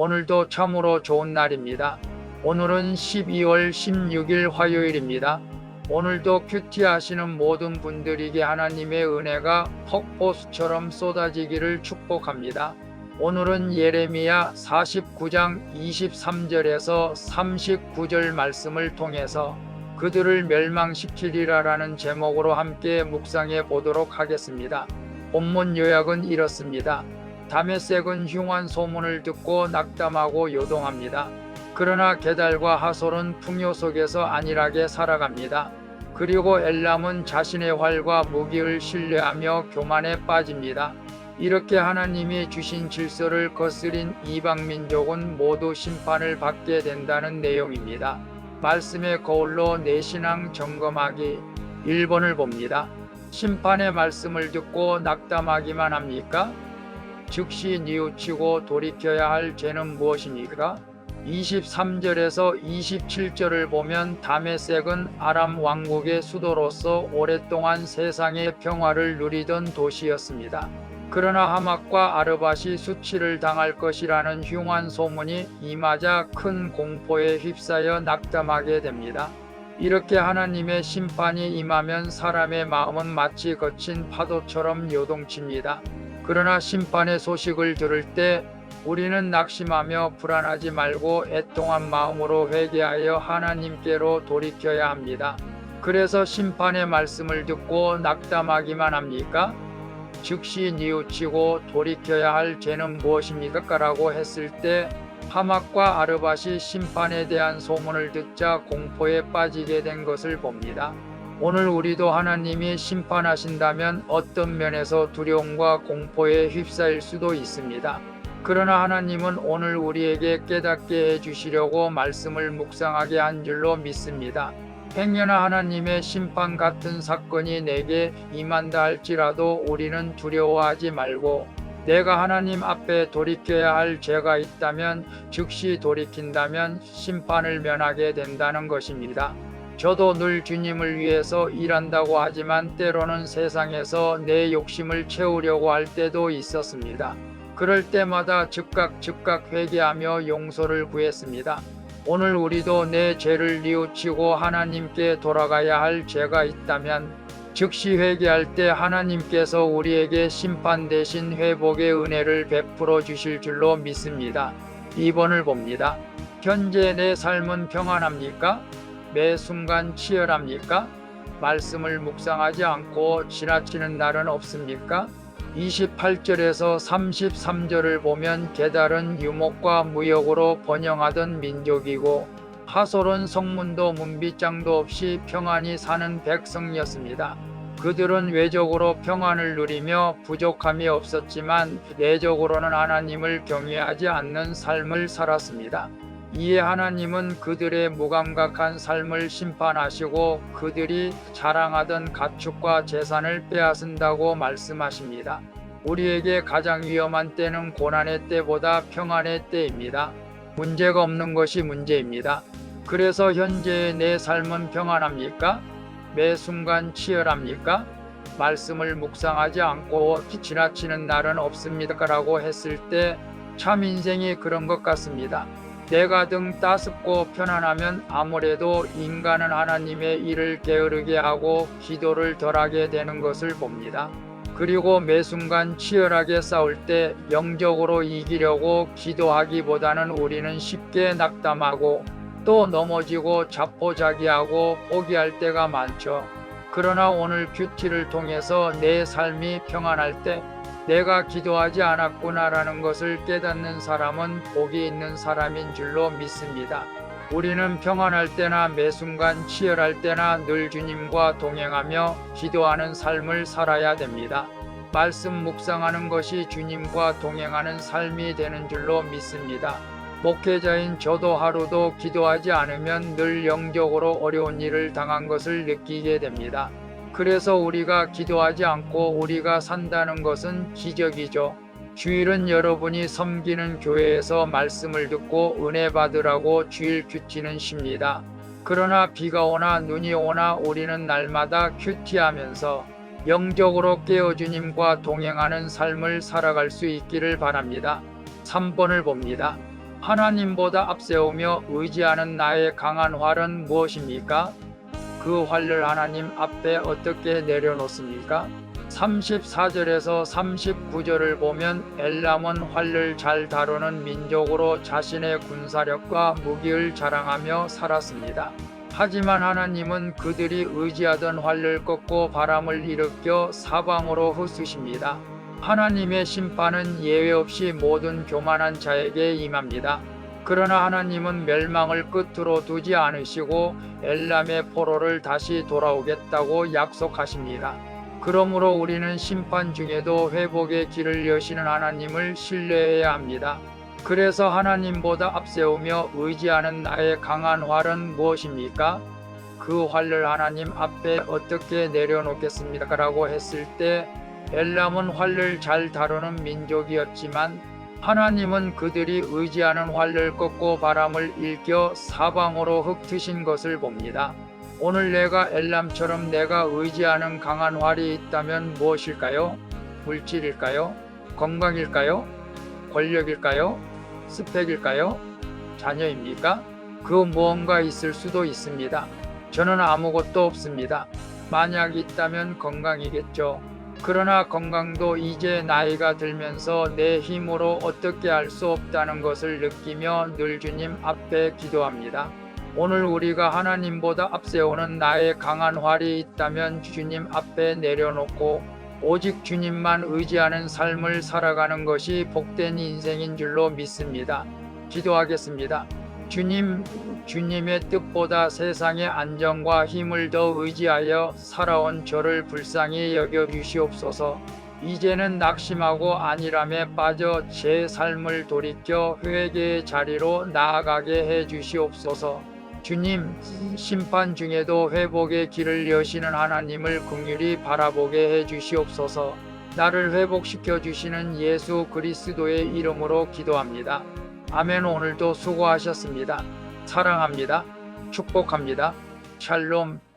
오늘도 참으로 좋은 날입니다. 오늘은 12월 16일 화요일입니다. 오늘도 큐티 하시는 모든 분들에게 하나님의 은혜가 폭포수처럼 쏟아지기를 축복합니다. 오늘은 예레미야 49장 23절에서 39절 말씀을 통해서 그들을 멸망시키리라라는 제목으로 함께 묵상해 보도록 하겠습니다. 본문 요약은 이렇습니다. 다메섹은 흉한 소문을 듣고 낙담하고 요동합니다. 그러나 게달과 하솔은 풍요 속에서 안일하게 살아갑니다. 그리고 엘람은 자신의 활과 무기를 신뢰하며 교만에 빠집니다. 이렇게 하나님이 주신 질서를 거스린 이방민족은 모두 심판을 받게 된다는 내용입니다. 말씀의 거울로 내 신앙 점검하기 1번을 봅니다. 심판의 말씀을 듣고 낙담하기만 합니까? 즉시 뉘우치고 돌이켜야 할 죄는 무엇입니까? 23절에서 27절을 보면 다메섹은 아람 왕국의 수도로서 오랫동안 세상의 평화를 누리던 도시였습니다. 그러나 하맛과 아르밧이 수치를 당할 것이라는 흉한 소문이 임하자 큰 공포에 휩싸여 낙담하게 됩니다. 이렇게 하나님의 심판이 임하면 사람의 마음은 마치 거친 파도처럼 요동칩니다. 그러나 심판의 소식을 들을 때 우리는 낙심하며 불안하지 말고 애통한 마음으로 회개하여 하나님께로 돌이켜야 합니다. 그래서 심판의 말씀을 듣고 낙담하기만 합니까? 즉시 뉘우치고 돌이켜야 할 죄는 무엇입니까? 라고 했을 때 하맛과 아르밧이 심판에 대한 소문을 듣자 공포에 빠지게 된 것을 봅니다. 오늘 우리도 하나님이 심판하신다면 어떤 면에서 두려움과 공포에 휩싸일 수도 있습니다. 그러나 하나님은 오늘 우리에게 깨닫게 해주시려고 말씀을 묵상하게 한 줄로 믿습니다. 행여나 하나님의 심판 같은 사건이 내게 임한다 할지라도 우리는 두려워하지 말고 내가 하나님 앞에 돌이켜야 할 죄가 있다면 즉시 돌이킨다면 심판을 면하게 된다는 것입니다. 저도 늘 주님을 위해서 일한다고 하지만 때로는 세상에서 내 욕심을 채우려고 할 때도 있었습니다. 그럴 때마다 즉각 회개하며 용서를 구했습니다. 오늘 우리도 내 죄를 뉘우치고 하나님께 돌아가야 할 죄가 있다면 즉시 회개할 때 하나님께서 우리에게 심판 대신 회복의 은혜를 베풀어 주실 줄로 믿습니다. 2번을 봅니다. 현재 내 삶은 평안합니까? 매 순간 치열합니까? 말씀을 묵상하지 않고 지나치는 날은 없습니까? 28절에서 33절을 보면 게달은 유목과 무역으로 번영하던 민족이고 하솔은 성문도 문빗장도 없이 평안히 사는 백성이었습니다. 그들은 외적으로 평안을 누리며 부족함이 없었지만 내적으로는 하나님을 경외하지 않는 삶을 살았습니다. 이에 하나님은 그들의 무감각한 삶을 심판하시고 그들이 자랑하던 가축과 재산을 빼앗은다고 말씀하십니다. 우리에게 가장 위험한 때는 고난의 때보다 평안의 때입니다. 문제가 없는 것이 문제입니다. 그래서 현재의 내 삶은 평안합니까? 매 순간 치열합니까? 말씀을 묵상하지 않고 지나치는 날은 없습니까? 라고 했을 때 참 인생이 그런 것 같습니다. 내가 등 따숩고 편안하면 아무래도 인간은 하나님의 일을 게으르게 하고 기도를 덜하게 되는 것을 봅니다. 그리고 매 순간 치열하게 싸울 때 영적으로 이기려고 기도하기보다는 우리는 쉽게 낙담하고 또 넘어지고 자포자기하고 포기할 때가 많죠. 그러나 오늘 큐티를 통해서 내 삶이 평안할 때 내가 기도하지 않았구나라는 것을 깨닫는 사람은 복이 있는 사람인 줄로 믿습니다. 우리는 평안할 때나 매 순간 치열할 때나 늘 주님과 동행하며 기도하는 삶을 살아야 됩니다. 말씀 묵상하는 것이 주님과 동행하는 삶이 되는 줄로 믿습니다. 목회자인 저도 하루도 기도하지 않으면 늘 영적으로 어려운 일을 당한 것을 느끼게 됩니다. 그래서 우리가 기도하지 않고 우리가 산다는 것은 기적이죠. 주일은 여러분이 섬기는 교회에서 말씀을 듣고 은혜 받으라고 주일 큐티는 쉽니다. 그러나 비가 오나 눈이 오나 우리는 날마다 큐티하면서 영적으로 깨어 주님과 동행하는 삶을 살아갈 수 있기를 바랍니다. 3번을 봅니다. 하나님보다 앞세우며 의지하는 나의 강한 활은 무엇입니까? 그 활을 하나님 앞에 어떻게 내려놓습니까? 34절에서 39절을 보면 엘람은 활을 잘 다루는 민족으로 자신의 군사력과 무기를 자랑하며 살았습니다. 하지만 하나님은 그들이 의지하던 활을 꺾고 바람을 일으켜 사방으로 흩으십니다. 하나님의 심판은 예외 없이 모든 교만한 자에게 임합니다. 그러나 하나님은 멸망을 끝으로 두지 않으시고 엘람의 포로를 다시 돌아오겠다고 약속하십니다. 그러므로 우리는 심판 중에도 회복의 길을 여시는 하나님을 신뢰해야 합니다. 그래서 하나님보다 앞세우며 의지하는 나의 강한 활은 무엇입니까? 그 활을 하나님 앞에 어떻게 내려놓겠습니까? 라고 했을 때 엘람은 활을 잘 다루는 민족이었지만 하나님은 그들이 의지하는 활을 꺾고 바람을 일으켜 사방으로 흩으신 것을 봅니다. 오늘 내가 엘람처럼 내가 의지하는 강한 활이 있다면 무엇일까요? 물질일까요? 건강일까요? 권력일까요? 스펙일까요? 자녀입니까? 그 무언가 있을 수도 있습니다. 저는 아무것도 없습니다. 만약 있다면 건강이겠죠. 그러나 건강도 이제 나이가 들면서 내 힘으로 어떻게 할 수 없다는 것을 느끼며 늘 주님 앞에 기도합니다. 오늘 우리가 하나님보다 앞세우는 나의 강한 활이 있다면 주님 앞에 내려놓고 오직 주님만 의지하는 삶을 살아가는 것이 복된 인생인 줄로 믿습니다. 기도하겠습니다. 주님, 주님의 뜻보다 세상의 안정과 힘을 더 의지하여 살아온 저를 불쌍히 여겨 주시옵소서. 이제는 낙심하고 안일함에 빠져 제 삶을 돌이켜 회개의 자리로 나아가게 해 주시옵소서. 주님, 심판 중에도 회복의 길을 여시는 하나님을 긍휼히 바라보게 해 주시옵소서. 나를 회복시켜 주시는 예수 그리스도의 이름으로 기도합니다. 아멘. 오늘도 수고하셨습니다. 사랑합니다. 축복합니다. 샬롬.